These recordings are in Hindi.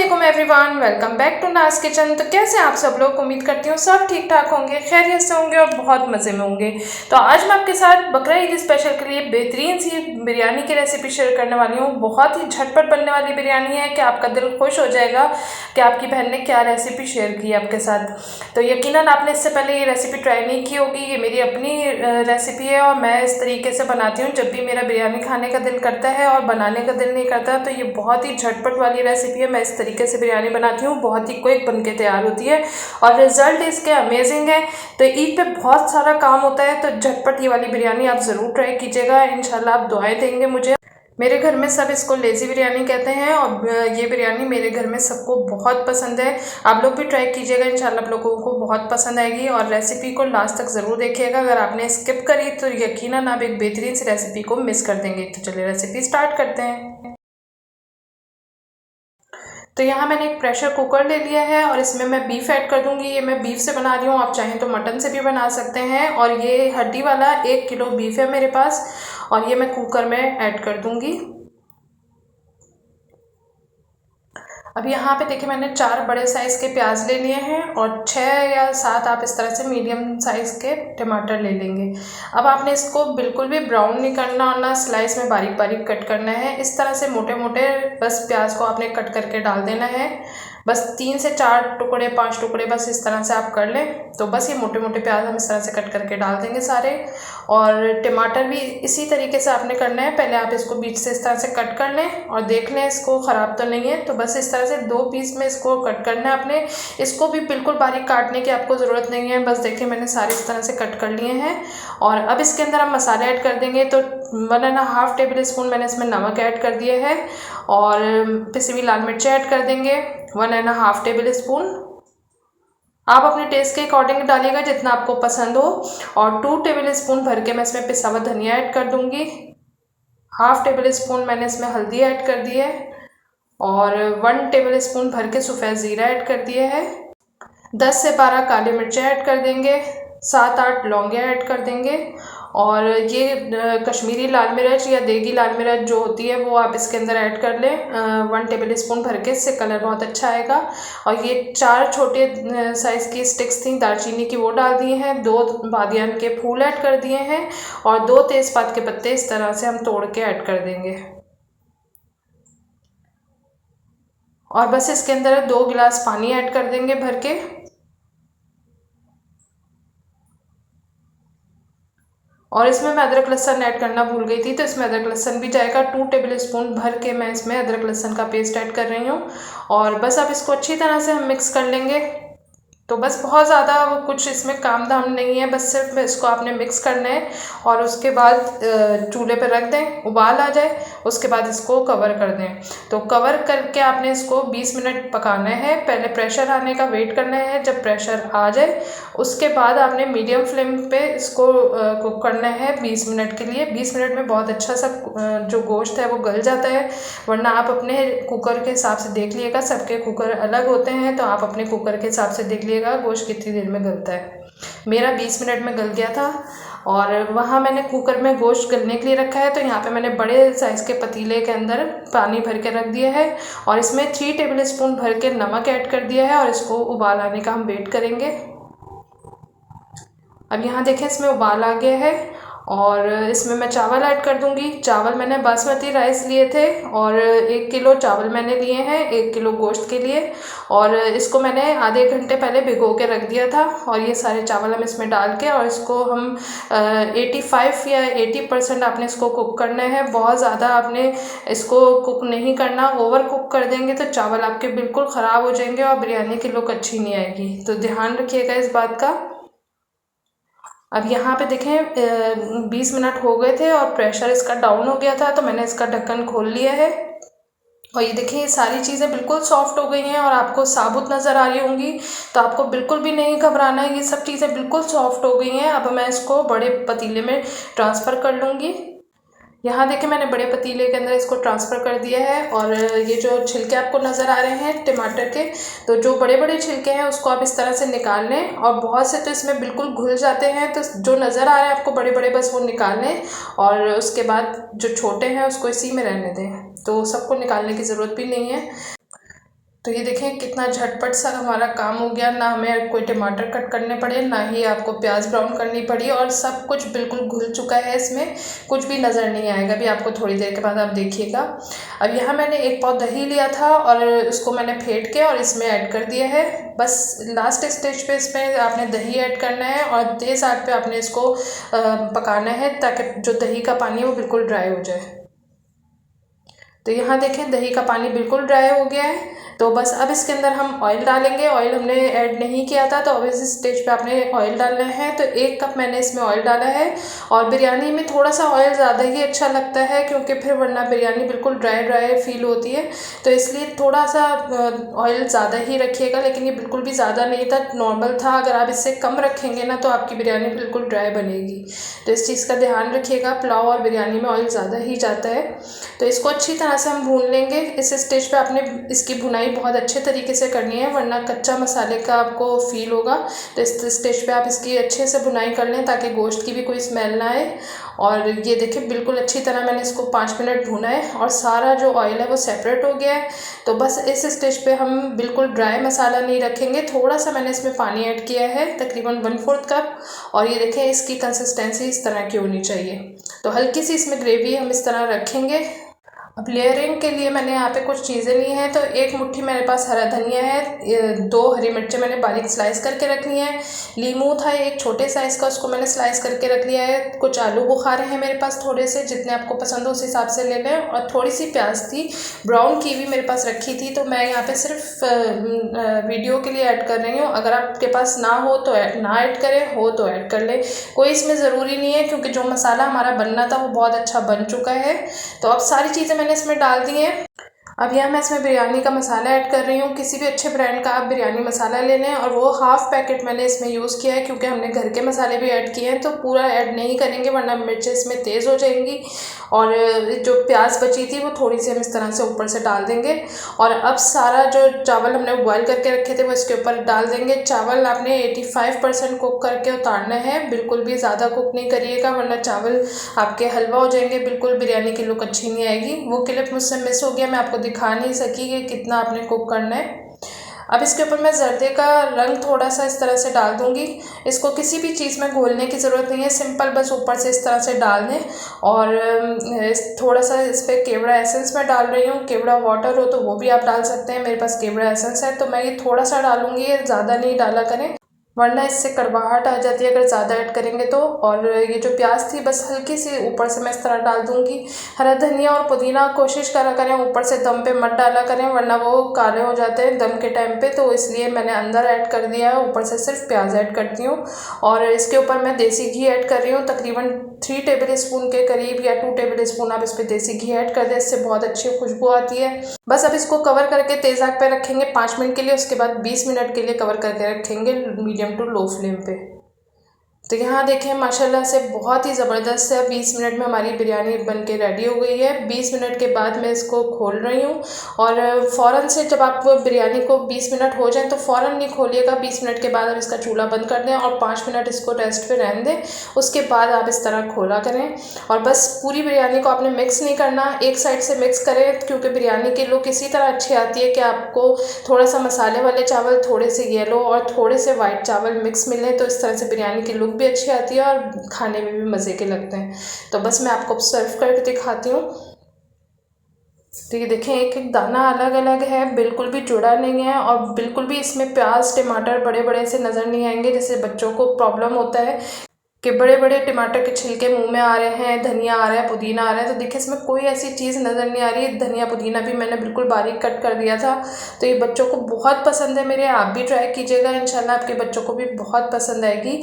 अस्सलाम एवरीवन, वेलकम बैक टू नाज किचन। तो कैसे आप सब लोग, उम्मीद करती हूँ सब ठीक ठाक होंगे, खैरियत से होंगे और बहुत मज़े में होंगे। तो आज मैं आपके साथ बकरा ईद स्पेशल के लिए बेहतरीन सी बिरयानी की रेसिपी शेयर करने वाली हूँ। बहुत ही झटपट बनने वाली बिरयानी है कि आपका दिल खुश हो जाएगा कि आपकी बहन ने क्या रेसिपी शेयर की है आपके साथ। तो यकीनन आपने इससे पहले ये रेसिपी ट्राई नहीं की होगी। ये मेरी अपनी रेसिपी है और मैं इस तरीके से बनाती हूँ जब भी मेरा बिरयानी खाने का दिल करता है और बनाने का दिल नहीं करता। तो ये बहुत ही झटपट वाली रेसिपी है। मैं इस तरीके से बिरयानी बनाती हूँ, बहुत ही क्विक बन के तैयार होती है और रिजल्ट इसके अमेजिंग है। तो ईद पे बहुत सारा काम होता है, तो झटपट ये वाली बिरयानी आप ज़रूर ट्राई कीजिएगा। इंशाल्लाह आप दुआएं देंगे मुझे। मेरे घर में सब इसको लेज़ी बिरयानी कहते हैं और ये बिरयानी मेरे घर में सबको बहुत पसंद है। आप लोग भी ट्राई कीजिएगा, इंशाल्लाह आप लोगों को बहुत पसंद आएगी। और रेसिपी को लास्ट तक ज़रूर देखिएगा। अगर आपने स्किप करी तो यकीनन आप एक बेहतरीन सी रेसिपी को मिस कर देंगे। तो चलिए रेसिपी स्टार्ट करते हैं। तो यहाँ मैंने एक प्रेशर कुकर ले लिया है और इसमें मैं बीफ ऐड कर दूँगी। ये मैं बीफ से बना रही हूँ, आप चाहें तो मटन से भी बना सकते हैं। और ये हड्डी वाला 1 किलो बीफ है मेरे पास और ये मैं कुकर में ऐड कर दूँगी। अब यहाँ पे देखिए मैंने 4 बड़े साइज़ के प्याज ले लिए हैं और 6 या 7 आप इस तरह से मीडियम साइज़ के टमाटर ले लेंगे। अब आपने इसको बिल्कुल भी ब्राउन नहीं करना और ना स्लाइस में बारीक बारीक कट करना है। इस तरह से मोटे मोटे बस प्याज को आपने कट करके डाल देना है। बस 3 से 4 टुकड़े 5 टुकड़े बस इस तरह से आप कर लें। तो बस ये मोटे मोटे प्याज हम इस तरह से कट करके डाल देंगे सारे। और टमाटर भी इसी तरीके से आपने करना है। पहले आप इसको बीच से इस तरह से कट कर लें और देख लें इसको ख़राब तो नहीं है। तो बस इस तरह से 2 पीस में इसको कट करना है आपने। इसको भी बिल्कुल बारीक काटने की आपको ज़रूरत नहीं है। बस देखिए मैंने सारे इस तरह से कट कर लिए हैं। और अब इसके अंदर हम मसाले ऐड कर देंगे। तो 1.5 टेबल स्पून मैंने इसमें नमक ऐड कर दिया है और पिसी हुई लाल मिर्च ऐड कर देंगे 1.5 टेबल स्पून। आप अपने टेस्ट के अकॉर्डिंग डालिएगा जितना आपको पसंद हो। और 2 टेबल स्पून भर के मैं इसमें पिसा हुआ धनिया ऐड कर दूंगी। 1/2 टेबल स्पून मैंने इसमें हल्दी ऐड कर दी है और 1 टेबल स्पून भर के सफ़ेद ज़ीरा ऐड कर दिया है। 10 से 12 काली मिर्चें ऐड कर देंगे, 7-8 लौंगे ऐड कर देंगे। और ये कश्मीरी लाल मिर्च या देगी लाल मिर्च जो होती है वो आप इसके अंदर ऐड कर लें 1 टेबल स्पून भर के, इससे कलर बहुत अच्छा आएगा। और ये 4 छोटे साइज़ की स्टिक्स थी दालचीनी की, वो डाल दिए हैं। 2 बादियान के फूल ऐड कर दिए हैं और 2 तेज़पात के पत्ते इस तरह से हम तोड़ के ऐड कर देंगे। और बस इसके अंदर 2 गिलास पानी ऐड कर देंगे भर के। और इसमें मैं अदरक लहसुन ऐड करना भूल गई थी, तो इसमें अदरक लहसुन भी जाएगा। 2 टेबल स्पून भर के मैं इसमें अदरक लहसुन का पेस्ट ऐड कर रही हूँ। और बस अब इसको अच्छी तरह से हम मिक्स कर लेंगे। तो बस बहुत ज़्यादा वो कुछ इसमें काम धाम नहीं है, बस सिर्फ इसको आपने मिक्स करना है और उसके बाद चूल्हे पर रख दें, उबाल आ जाए, उसके बाद इसको कवर कर दें। तो कवर करके आपने इसको 20 मिनट पकाना है। पहले प्रेशर आने का वेट करना है। जब प्रेशर आ जाए उसके बाद आपने मीडियम फ्लेम पे इसको कुक करना है 20 मिनट के लिए। 20 मिनट में बहुत अच्छा सा जो गोश्त है वो गल जाता है। वरना आप अपने कुकर के हिसाब से देख लीजिएगा, सबके कुकर अलग होते हैं, तो आप अपने कुकर के हिसाब से देख लीजिएगा गोश्त कितनी देर में गलता है। मेरा 20 मिनट में गल गया था। और वहाँ मैंने कुकर में गोश्त गलने के लिए रखा है। तो यहाँ पे मैंने बड़े साइज़ के पतीले के अंदर पानी भर के रख दिया है और इसमें 3 टेबल स्पून भर के नमक ऐड कर दिया है और इसको उबाल आने का हम वेट करेंगे। अब यहाँ देखें इसमें उबाल आ गया है और इसमें मैं चावल ऐड कर दूंगी। चावल मैंने बासमती राइस लिए थे और 1 किलो चावल मैंने लिए हैं 1 किलो गोश्त के लिए। और इसको मैंने आधे घंटे पहले भिगो के रख दिया था। और ये सारे चावल हम इसमें डाल के और इसको हम 85 या 80% आपने इसको कुक करना है। बहुत ज़्यादा आपने इसको कुक नहीं करना, ओवर कुक कर देंगे तो चावल आपके बिल्कुल ख़राब हो जाएंगे और बिरयानी की लुक अच्छी नहीं आएगी। तो ध्यान रखिएगा इस बात का। अब यहाँ पे देखें 20 मिनट हो गए थे और प्रेशर इसका डाउन हो गया था, तो मैंने इसका ढक्कन खोल लिया है। और ये देखिए ये सारी चीज़ें बिल्कुल सॉफ्ट हो गई हैं और आपको साबुत नज़र आ रही होंगी। तो आपको बिल्कुल भी नहीं घबराना है, ये सब चीज़ें बिल्कुल सॉफ्ट हो गई हैं। अब मैं इसको बड़े पतीले में ट्रांसफ़र कर लूँगी। यहाँ देखिए मैंने बड़े पतीले के अंदर इसको ट्रांसफ़र कर दिया है। और ये जो छिलके आपको नज़र आ रहे हैं टमाटर के, तो जो बड़े बड़े छिलके हैं उसको आप इस तरह से निकाल लें। और बहुत से तो इसमें बिल्कुल घुल जाते हैं, तो जो नज़र आ रहे हैं आपको बड़े बड़े बस वो निकाल लें। और उसके बाद जो छोटे हैं उसको इसी में रहने दें, तो सबको निकालने की ज़रूरत भी नहीं है। तो ये देखें कितना झटपट सा हमारा काम हो गया, ना हमें कोई टमाटर कट करने पड़े, ना ही आपको प्याज ब्राउन करनी पड़ी, और सब कुछ बिल्कुल घुल चुका है, इसमें कुछ भी नज़र नहीं आएगा। अभी आपको थोड़ी देर के बाद आप देखिएगा। अब यहाँ मैंने 1 पाव दही लिया था और उसको मैंने फेंट के और इसमें ऐड कर दिया है। बस लास्ट स्टेज पे इसमें आपने दही ऐड करना है और तेज़ आंच पे आपने इसको पकाना है ताकि जो दही का पानी है वो बिल्कुल ड्राई हो जाए। तो यहाँ देखें दही का पानी बिल्कुल ड्राई हो गया है। तो बस अब इसके अंदर हम ऑयल डालेंगे। ऑयल हमने ऐड नहीं किया था, तो अब इस स्टेज पे आपने ऑयल डालना है। तो 1 कप मैंने इसमें ऑयल डाला है, और बिरयानी में थोड़ा सा ऑयल ज़्यादा ही अच्छा लगता है, क्योंकि फिर वरना बिरयानी बिल्कुल ड्राई ड्राई फील होती है। तो इसलिए थोड़ा सा ऑयल ज़्यादा ही रखिएगा, लेकिन ये बिल्कुल भी ज़्यादा नहीं था, नॉर्मल था। अगर आप इससे कम रखेंगे ना तो आपकी बिरयानी बिल्कुल ड्राई बनेगी। तो इस चीज़ का ध्यान रखिएगा, पुलाव और बिरयानी में ऑयल ज़्यादा ही जाता है। तो इसको अच्छी तरह से हम भून लेंगे। इस स्टेज पे आपने इसकी भुनाई बहुत अच्छे तरीके से करनी है, वरना कच्चा मसाले का आपको फील होगा। तो इस स्टेज पे आप इसकी अच्छे से भुनाई कर लें ताकि गोश्त की भी कोई स्मेल ना आए। और ये देखिए बिल्कुल अच्छी तरह मैंने इसको 5 मिनट भुना है और सारा जो ऑयल है वो सेपरेट हो गया है। तो बस इस स्टेज पे हम बिल्कुल ड्राई मसाला नहीं रखेंगे, थोड़ा सा मैंने इसमें पानी ऐड किया है, तकरीबन 1/4 कप। और ये देखें इसकी कंसिस्टेंसी इस तरह की होनी चाहिए। तो हल्की सी इसमें ग्रेवी हम इस तरह रखेंगे। अब लेयरिंग के लिए मैंने यहाँ पे कुछ चीज़ें ली हैं। तो 1 मुट्ठी मेरे पास हरा धनिया है, 2 हरी मिर्चें मैंने बारीक स्लाइस करके रख ली हैं। लीमू था एक छोटे साइज़ का, उसको मैंने स्लाइस करके रख लिया है। कुछ आलू बुखारे हैं मेरे पास थोड़े से, जितने आपको पसंद हो उस हिसाब से ले लें। और थोड़ी सी प्याज थी, ब्राउन कीवी मेरे पास रखी थी। तो मैं यहाँ पे सिर्फ वीडियो के लिए ऐड कर रही हूँ। अगर आपके पास ना हो तो ना ऐड करें, हो तो ऐड कर लें, कोई इसमें ज़रूरी नहीं है, क्योंकि जो मसाला हमारा बनना था वो बहुत अच्छा बन चुका है। तो अब सारी चीज़ें मैंने इसमें डाल दी हैं। अब यहाँ मैं इसमें बिरयानी का मसाला ऐड कर रही हूँ। किसी भी अच्छे ब्रांड का आप बिरयानी मसाला ले लें, और वो हाफ़ पैकेट मैंने इसमें यूज़ किया है, क्योंकि हमने घर के मसाले भी ऐड किए हैं। तो पूरा ऐड नहीं करेंगे वरना मिर्चें इसमें तेज़ हो जाएंगी। और जो प्याज बची थी वो थोड़ी सी हम इस तरह से ऊपर से डाल देंगे। और अब सारा जो चावल हमने बॉयल करके रखे थे वो इसके ऊपर डाल देंगे। चावल आपने 85% कुक करके उतारना है, बिल्कुल भी ज़्यादा कुक नहीं करिएगा, वरना चावल आपके हलवा हो जाएंगे, बिल्कुल बिरयानी की लुक अच्छी नहीं आएगी। वो क्लिप मुझसे मिस हो गया, मैं आपको दिखा नहीं सकी कि कितना आपने कुक करना है। अब इसके ऊपर मैं जर्दे का रंग थोड़ा सा इस तरह से डाल दूंगी। इसको किसी भी चीज़ में घोलने की ज़रूरत नहीं है, सिंपल बस ऊपर से इस तरह से डाल दें। और थोड़ा सा इस पर केवड़ा एसेंस मैं डाल रही हूँ। केवड़ा वाटर हो तो वो भी आप डाल सकते हैं, मेरे पास केवड़ा एसेंस है तो मैं ये थोड़ा सा डालूंगी, ज़्यादा नहीं डाला करें वरना इससे कड़वाहट आ जाती है अगर ज़्यादा ऐड करेंगे तो। और ये जो प्याज थी बस हल्की सी ऊपर से मैं इस तरह डाल दूंगी। हरा धनिया और पुदीना कोशिश करा करें ऊपर से दम पे मत डाला करें, वरना वो काले हो जाते हैं दम के टाइम पे। तो इसलिए मैंने अंदर ऐड कर दिया है, ऊपर से सिर्फ प्याज ऐड करती हूँ। और इसके ऊपर मैं देसी घी ऐड कर रही हूँ, तकरीबन 3 टेबल स्पून के करीब या 2 टेबल स्पून आप इस पर देसी घी ऐड कर दें, इससे बहुत अच्छी खुशबू आती है। बस अब इसको कवर करके तेज़ आंच पे रखेंगे 5 मिनट के लिए, उसके बाद 20 मिनट के लिए कवर करके रखेंगे मीडियम टू लो फ्लेम पे। तो यहाँ देखें माशाल्लाह से बहुत ही ज़बरदस्त है, 20 मिनट में हमारी बिरयानी बन के रेडी हो गई है। 20 मिनट के बाद मैं इसको खोल रही हूँ, और फ़ौरन से जब आप बिरयानी को 20 मिनट हो जाए तो फ़ौरन नहीं खोलिएगा। 20 मिनट के बाद आप इसका चूल्हा बंद कर दें और 5 मिनट इसको रेस्ट पे रहने दें, उसके बाद आप इस तरह खोला करें। और बस पूरी बिरयानी को आपने मिक्स नहीं करना, एक साइड से मिक्स करें, क्योंकि बिरयानी की लुक इसी तरह अच्छी आती है कि आपको थोड़ा सा मसाले वाले चावल, थोड़े से येलो और थोड़े से वाइट चावल मिक्स मिले, तो इस तरह से बिरयानी की लुक भी अच्छी आती है और खाने में भी मज़े के लगते हैं। तो बस मैं आपको सर्व करके दिखाती हूँ। तो ये देखें एक एक दाना अलग अलग है, बिल्कुल भी जुड़ा नहीं है, और बिल्कुल भी इसमें प्याज टमाटर बड़े बड़े से नज़र नहीं आएंगे। जैसे बच्चों को प्रॉब्लम होता है कि बड़े बड़े टमाटर के छिलके मुंह में आ रहे हैं, धनिया आ रहा है, पुदीना आ रहा है, तो देखिए इसमें कोई ऐसी चीज़ नज़र नहीं आ रही है। धनिया पुदीना भी मैंने बिल्कुल बारीक कट कर दिया था। तो ये बच्चों को बहुत पसंद है मेरे, आप भी ट्राई कीजिएगा, इंशाल्लाह आपके बच्चों को भी बहुत पसंद आएगी।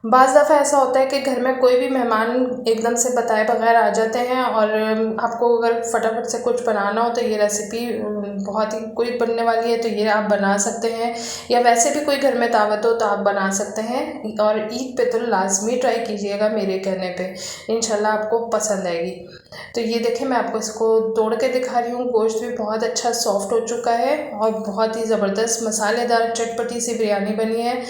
बाज़ दफ़ा ऐसा होता है कि घर में कोई भी मेहमान एकदम से बताए बगैर आ जाते हैं, और आपको अगर फटाफट से कुछ बनाना हो तो ये रेसिपी बहुत ही क्विक बनने वाली है, तो ये आप बना सकते हैं। या वैसे भी कोई घर में दावत हो तो आप बना सकते हैं, और ईद पे तो लाजमी ट्राई कीजिएगा मेरे कहने पे, इंशाल्लाह आपको पसंद आएगी। तो ये देखें मैं आपको इसको तोड़ के दिखा रही हूँ, गोश्त भी बहुत अच्छा सॉफ्ट हो चुका है और बहुत ही ज़बरदस्त मसालेदार चटपटी सी बिरयानी बनी है।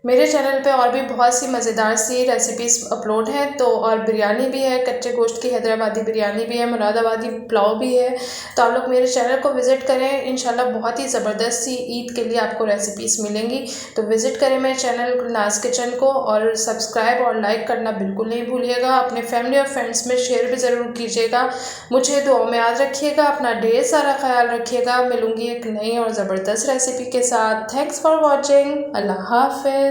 मेरे चैनल पे और भी बहुत सी मज़ेदार सी रेसिपीज़ अपलोड हैं, तो और बिरयानी भी है, कच्चे गोश्त की हैदराबादी बिरयानी भी है, मुरादाबादी पुलाव भी है। तो आप लोग मेरे चैनल को विज़िट करें, इंशाल्लाह बहुत ही ज़बरदस्त सी ईद के लिए आपको रेसिपीज़ मिलेंगी। तो विज़िट करें मेरे चैनल नाज किचन को, और सब्सक्राइब और लाइक करना बिल्कुल नहीं भूलिएगा। अपने फैमिली और फ्रेंड्स में शेयर भी ज़रूर कीजिएगा। मुझे दुआओं में याद रखिएगा। अपना ढेर सारा ख्याल रखिएगा। मिलूँगी एक नई और ज़बरदस्त रेसिपी के साथ। Thanks for watching. अल्लाह हाफ़िज़।